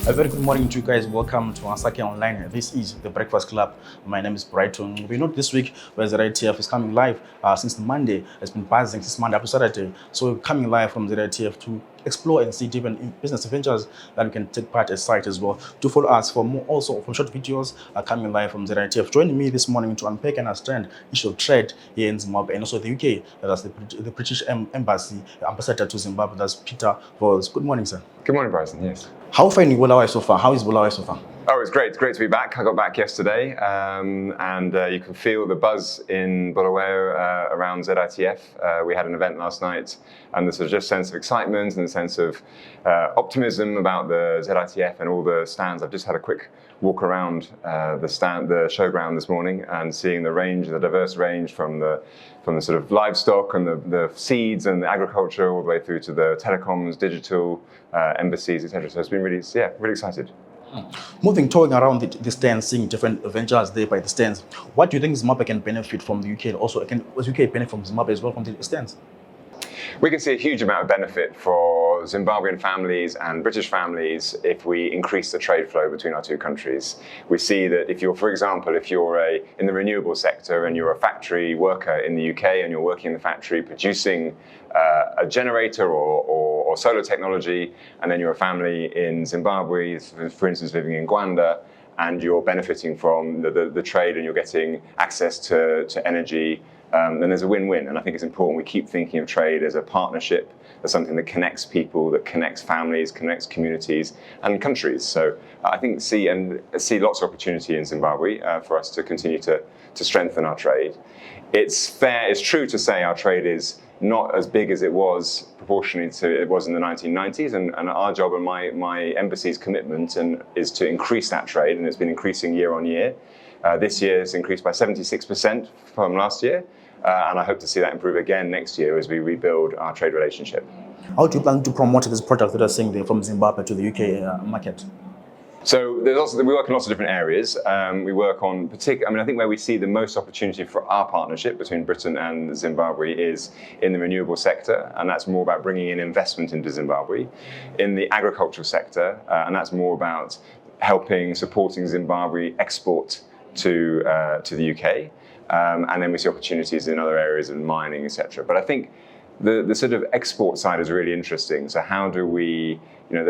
A very good morning to you guys. Welcome to Asake Online. This is the Breakfast Club. My name is Brighton. We know this week where the ITF is coming live since Monday. It's been buzzing since Monday up to Saturday. So we're coming live from the ITF to explore and see different business ventures that we can take part at site as well. To follow us for more, also from short videos coming live from the ITF. Joining me this morning to unpack and understand issue of trade here in Zimbabwe and also the UK. That's the British Embassy Ambassador to Zimbabwe. That's Peter Vowles. Good morning, sir. Good morning, Bryson. Yes. How far in Bulawayo so far? How is Bulawayo so far? Oh, it's great. It's great to be back. I got back yesterday, and you can feel the buzz in Bulawayo around ZITF. We had an event last night, and there's just sense of excitement and a sense of optimism about the ZITF and all the stands. I've just had a quick walk around the showground this morning, and seeing the diverse range from the sort of livestock and the seeds and the agriculture all the way through to the telecoms, digital, embassies, etc. So it's been really excited. Talking around the stands, seeing different ventures there by the stands, what do you think Zimbabwe can benefit from the UK? And also, can UK benefit from Zimbabwe as well from the stands? We can see a huge amount of benefit for Zimbabwean families and British families if we increase the trade flow between our two countries. We see that if you're, for example, in the renewable sector and you're a factory worker in the UK and you're working in the factory producing a generator or solar technology, and then you're a family in Zimbabwe, for instance, living in Gwanda, and you're benefiting from the trade and you're getting access to energy, then there's a win-win. And I think it's important we keep thinking of trade as a partnership, as something that connects people, that connects families, connects communities and countries. So I think see lots of opportunity in Zimbabwe for us to continue to strengthen our trade. It's true to say our trade is not as big as it was proportionally to it was in the 1990s, and our job and my embassy's commitment is to increase that trade, and it's been increasing year on year. This year it's increased by 76% from last year, and I hope to see that improve again next year as we rebuild our trade relationship. How do you plan to promote this product that are saying there from Zimbabwe to the UK market? So we work in lots of different areas. We work on I think where we see the most opportunity for our partnership between Britain and Zimbabwe is in the renewable sector, and that's more about bringing in investment into Zimbabwe. In the agricultural sector, and that's more about supporting Zimbabwe export to the UK. And then we see opportunities in other areas in mining, etc. But I think the sort of export side is really interesting. So how do we, we know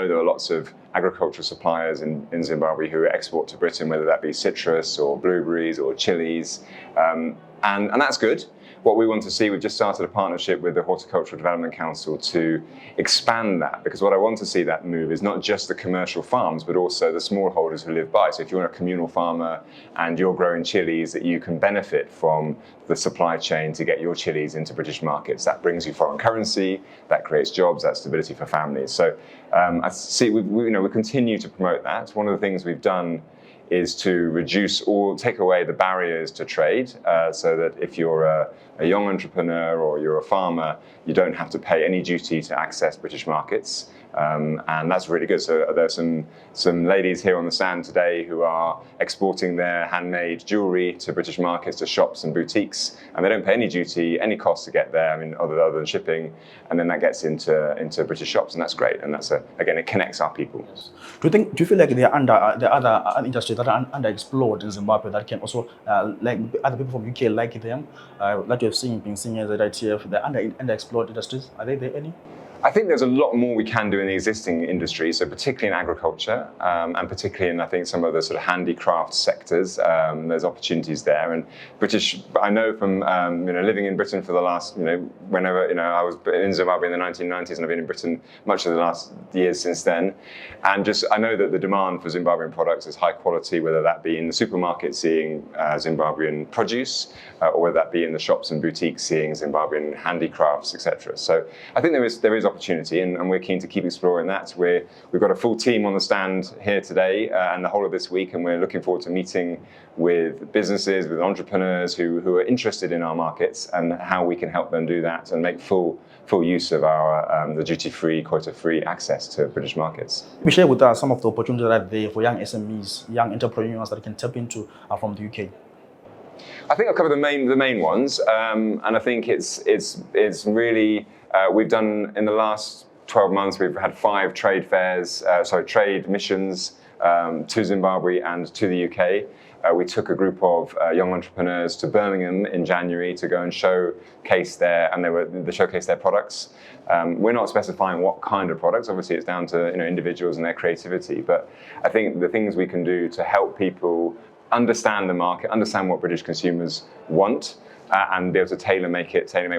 there are lots of agricultural suppliers in Zimbabwe who export to Britain, whether that be citrus or blueberries or chilies, and that's good. What we want to see, we've just started a partnership with the Horticultural Development Council to expand that, because what I want to see that move is not just the commercial farms, but also the smallholders who live by. So if you're a communal farmer and you're growing chilies, that you can benefit from the supply chain to get your chilies into British markets. That brings you foreign currency, that creates jobs, that's stability for families. So I see we continue to promote that. One of the things we've done is to reduce or take away the barriers to trade, so that if you're a young entrepreneur or you're a farmer, you don't have to pay any duty to access British markets. And that's really good. So there's some ladies here on the stand today who are exporting their handmade jewelry to British markets, to shops and boutiques, and they don't pay any duty, any cost to get there, other than shipping, and then that gets into British shops, and that's great. And that's again, it connects our people. Yes. Do you feel like there are other industries that are underexplored in Zimbabwe that can also like other people from UK like them, like you've been seeing as at ITF, the underexplored industries? Are there any? I think there's a lot more we can do in the existing industries, so particularly in agriculture, and particularly in, I think, some of the sort of handicraft sectors. There's opportunities there, and I know from living in Britain for the last, whenever I was in Zimbabwe in the 1990s, and I've been in Britain much of the last years since then, and I know that the demand for Zimbabwean products is high quality, whether that be in the supermarket seeing Zimbabwean produce, or whether that be in the shops and boutiques seeing Zimbabwean handicrafts, etc. So I think there is opportunity, and we're keen to keep exploring that. We've got a full team on the stand here today and the whole of this week, and we're looking forward to meeting with businesses, with entrepreneurs who are interested in our markets and how we can help them do that and make full use of our the duty-free, quota-free access to British markets. We share with us some of the opportunities that are there for young SMEs, young entrepreneurs that can tap into from the UK. I think I'll cover the main ones, and I think it's really we've done in the last 12 months, we've had 5 trade missions to Zimbabwe and to the UK. We took a group of young entrepreneurs to Birmingham in January to go and showcase their products. We're not specifying what kind of products. Obviously, it's down to individuals and their creativity. But I think the things we can do to help people understand the market, understand what British consumers want, and be able to tailor-make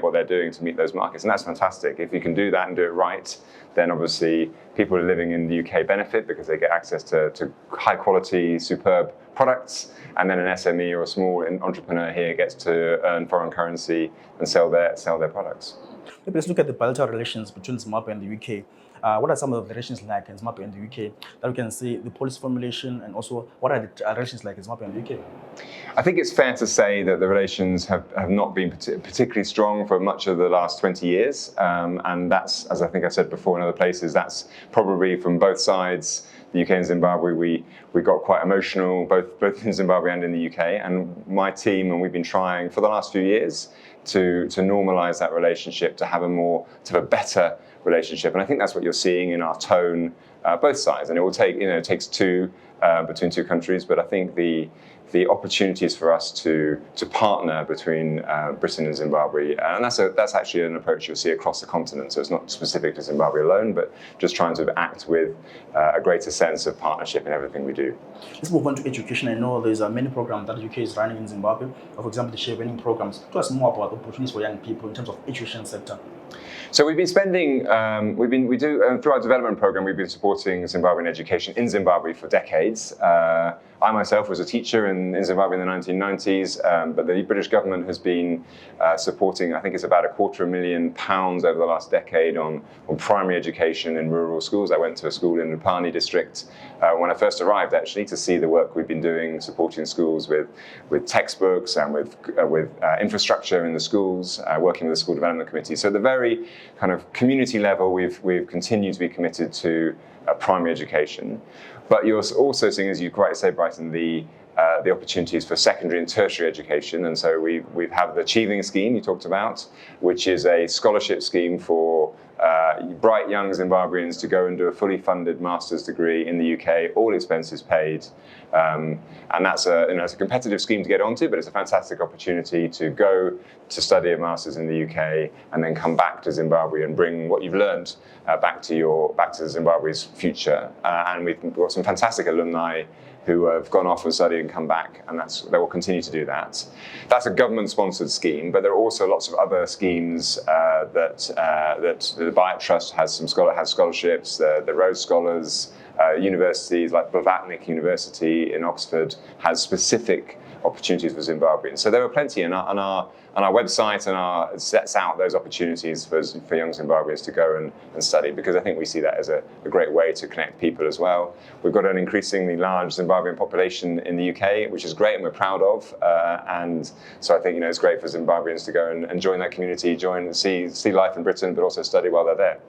what they're doing to meet those markets. And that's fantastic. If you can do that and do it right, then obviously people who are living in the UK benefit because they get access to high-quality, superb products, and then an SME or a small entrepreneur here gets to earn foreign currency and sell their products. Maybe let's look at the bilateral relations between Zimbabwe and the UK. What are some of the relations like in Zimbabwe and the UK that we can see, the policy formulation, and also what are the relations like in Zimbabwe and the UK? I think it's fair to say that the relations have not been particularly strong for much of the last 20 years. And that's, as I think I said before in other places, that's probably from both sides. The UK and Zimbabwe, we got quite emotional, both in Zimbabwe and in the UK. And my team, and we've been trying for the last few years to normalise that relationship, to have a better relationship. And I think that's what you're seeing in our tone, both sides. And it will take, it takes two between two countries. But I think the opportunities for us to partner between Britain and Zimbabwe, and that's actually an approach you'll see across the continent. So it's not specific to Zimbabwe alone, but just trying to act with a greater sense of partnership in everything we do. Let's move on to education. I know there's many programs that the UK is running in Zimbabwe. For example, the share learning programs. Tell us more about the opportunities for young people in terms of education sector. So we've been spending, through our development program, we've been supporting Zimbabwean education in Zimbabwe for decades. I myself was a teacher in Zimbabwe in the 1990s, but the British government has been supporting, I think it's about £250,000 over the last decade on primary education in rural schools. I went to a school in the Pani district when I first arrived, actually, to see the work we've been doing, supporting schools with textbooks and with infrastructure in the schools, working with the school development committee. So at the very kind of community level, we've continued to be committed to primary education. But you're also seeing, as you quite say, Brighton, the opportunities for secondary and tertiary education. And so we have the Achieving Scheme you talked about, which is a scholarship scheme for bright young Zimbabweans to go and do a fully funded master's degree in the UK, all expenses paid. And that's it's a competitive scheme to get onto, but it's a fantastic opportunity to go to study a master's in the UK and then come back to Zimbabwe and bring what you've learned back to Zimbabwe's future. And we've got some fantastic alumni who have gone off and studied and come back, and they will continue to do that. That's a government-sponsored scheme, but there are also lots of other schemes that the Bayat Trust has scholarships. The Rhodes Scholars, universities like Blavatnik University in Oxford has specific opportunities for Zimbabweans. So there are plenty, and our website sets out those opportunities for young Zimbabweans to go and study, because I think we see that as a great way to connect people as well. We've got an increasingly large Zimbabwean population in the UK, which is great and we're proud of. And so I think it's great for Zimbabweans to go and join that community, see life in Britain, but also study while they're there.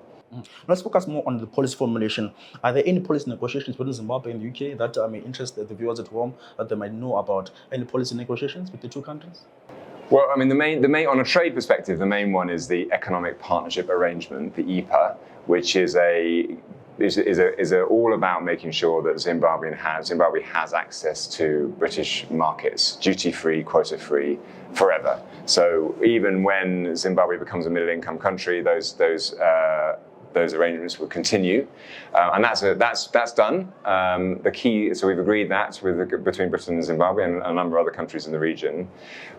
Let's focus more on the policy formulation. Are there any policy negotiations between Zimbabwe and the UK that may interest the viewers at home, that they might know about? Any policy negotiations with the two countries? Well, I mean, the main on a trade perspective, the main one is the Economic Partnership Arrangement, the EPA, which is all about making sure that Zimbabwe has access to British markets, duty-free, quota-free, forever. So even when Zimbabwe becomes a middle-income country, those arrangements will continue, and that's done. The key, so we've agreed that between Britain and Zimbabwe and a number of other countries in the region.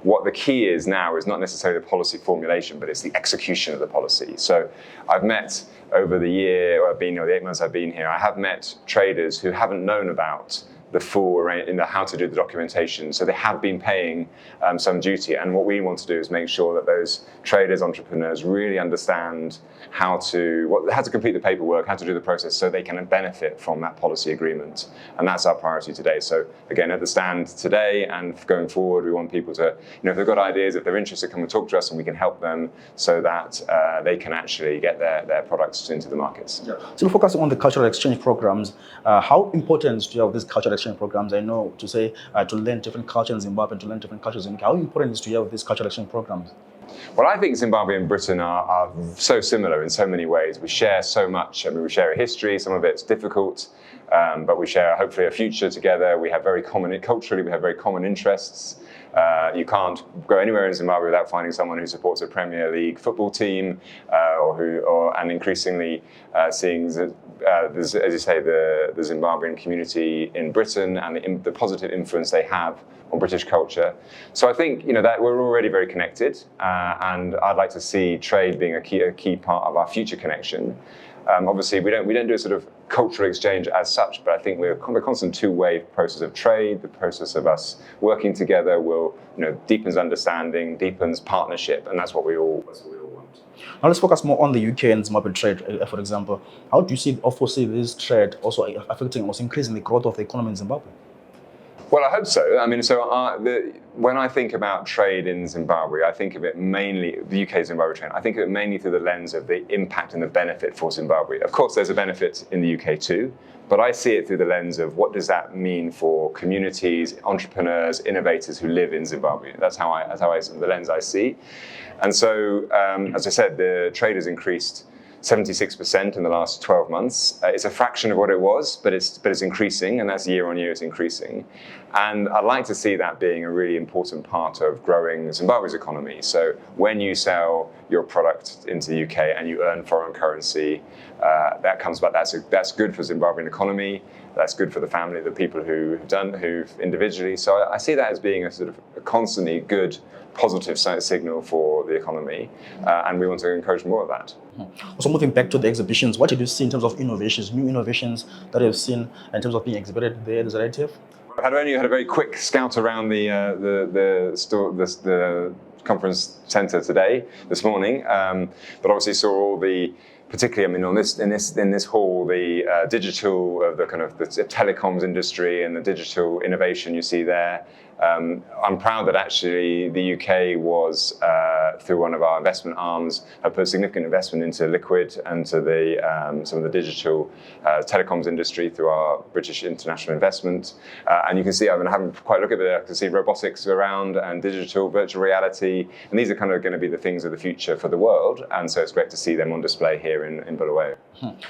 What the key is now is not necessarily the policy formulation, but it's the execution of the policy. So I've met over the year, the 8 months I've been here, I have met traders who haven't known about the full how to do the documentation. So they have been paying some duty. And what we want to do is make sure that those traders, entrepreneurs really understand how to complete the paperwork, how to do the process, so they can benefit from that policy agreement. And that's our priority today. So again, at the stand today and going forward, we want people to, if they've got ideas, if they're interested, come and talk to us and we can help them so that they can actually get their products into the markets. Yeah. So we're focusing on the cultural exchange programs. How important do you have these cultural exchange programs? I know to learn different cultures in Zimbabwe and to learn different cultures in UK. How important is it to have these cultural exchange programs? Well, I think Zimbabwe and Britain are so similar in so many ways. We share so much. I mean, we share a history. Some of it's difficult, but we share hopefully a future together. We have culturally, we have very common interests. You can't go anywhere in Zimbabwe without finding someone who supports a Premier League football team, and increasingly seeing, as you say, the Zimbabwean community in Britain and the positive influence they have on British culture. So I think that we're already very connected, and I'd like to see trade being a key part of our future connection. Obviously, we don't do a sort of cultural exchange as such, but I think we're a constant two-way process of trade. The process of us working together will, deepens understanding, deepens partnership, and that's what we all want. Now let's focus more on the UK and Zimbabwe trade, for example. How do you foresee this trade also affecting, also increasing the growth of the economy in Zimbabwe? Well, I hope so. I mean, when I think about trade in Zimbabwe, I think of it mainly, the UK-Zimbabwe trade, I think of it mainly through the lens of the impact and the benefit for Zimbabwe. Of course, there's a benefit in the UK too, but I see it through the lens of what does that mean for communities, entrepreneurs, innovators who live in Zimbabwe. That's the lens I see. And so, as I said, the trade has increased 76% in the last 12 months. It's a fraction of what it was, but it's increasing, and that's year on year, it's increasing. And I'd like to see that being a really important part of growing Zimbabwe's economy. So when you sell your product into the UK and you earn foreign currency, that comes back. That's good for Zimbabwean economy. That's good for the family, the people who've individually. So I see that as being a sort of a constantly good, positive signal for the economy, and we want to encourage more of that. Also, moving back to the exhibitions, what did you see in terms of innovations, new innovations that you've seen in terms of being exhibited there at the ZITF? I had a very quick scout around the conference centre this morning, but obviously saw all the. Particularly, I mean, in this hall, the digital, the kind of the telecoms industry and the digital innovation you see there. I'm proud that actually the UK was, through one of our investment arms, have put significant investment into Liquid and to some of the digital telecoms industry through our British International Investment. And you can see, I haven't quite looked at it, I can see robotics around and digital, virtual reality, and these are kind of going to be the things of the future for the world. And so it's great to see them on display here in Bulawayo.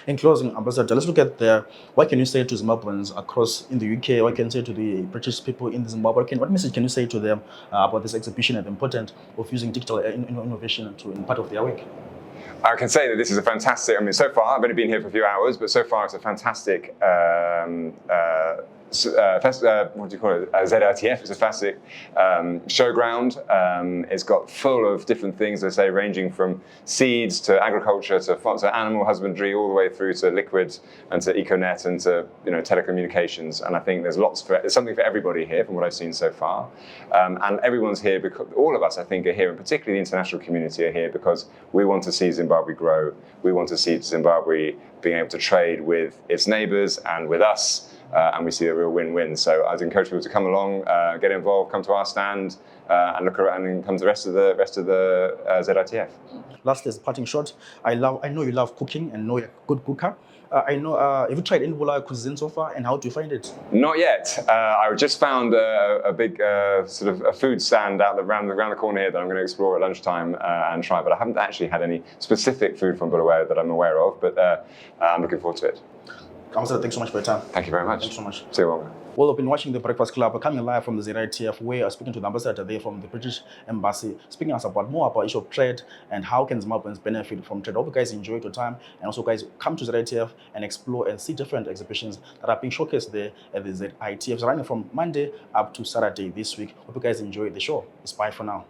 In closing, Ambassador, let's look at what can you say to Zimbabweans across in the UK? What can you say to the British people in Zimbabwe? What message can you say to them about this exhibition and the importance of using digital innovation in part of their work? I can say that this is a fantastic, so far, I've only been here for a few hours, but so far it's a fantastic what do you call it? ZITF. It's a fantastic showground. It's got full of different things, as I say, ranging from seeds to agriculture to animal husbandry, all the way through to Liquid and to Econet and to telecommunications. And I think there's something for everybody here from what I've seen so far. And everyone's here because all of us, I think, are here, and particularly the international community are here because we want to see Zimbabwe grow. We want to see Zimbabwe being able to trade with its neighbours and with us. And we see a real win-win. So I'd encourage people to come along, get involved, come to our stand, and look around and come to the rest of the ZITF. Last is parting shot. I know you love cooking and know you're a good cooker. Have you tried any Bulawayo cuisine so far, and how do you find it? Not yet. I just found a big sort of a food stand around the corner here that I'm going to explore at lunchtime and try. But I haven't actually had any specific food from Bulawayo that I'm aware of. But I'm looking forward to it. Councillor, thanks so much for your time. Thank you very much. Thanks so much. See you all. Well, we've been watching The Breakfast Club, coming live from the ZITF. We are speaking to the ambassador there from the British Embassy, speaking us about more about issue of trade and how can Zimbabweans benefit from trade. I hope you guys enjoyed your time, and also guys come to ZITF and explore and see different exhibitions that are being showcased there at the ZITF. It's running from Monday up to Saturday this week. Hope you guys enjoy the show. It's bye for now.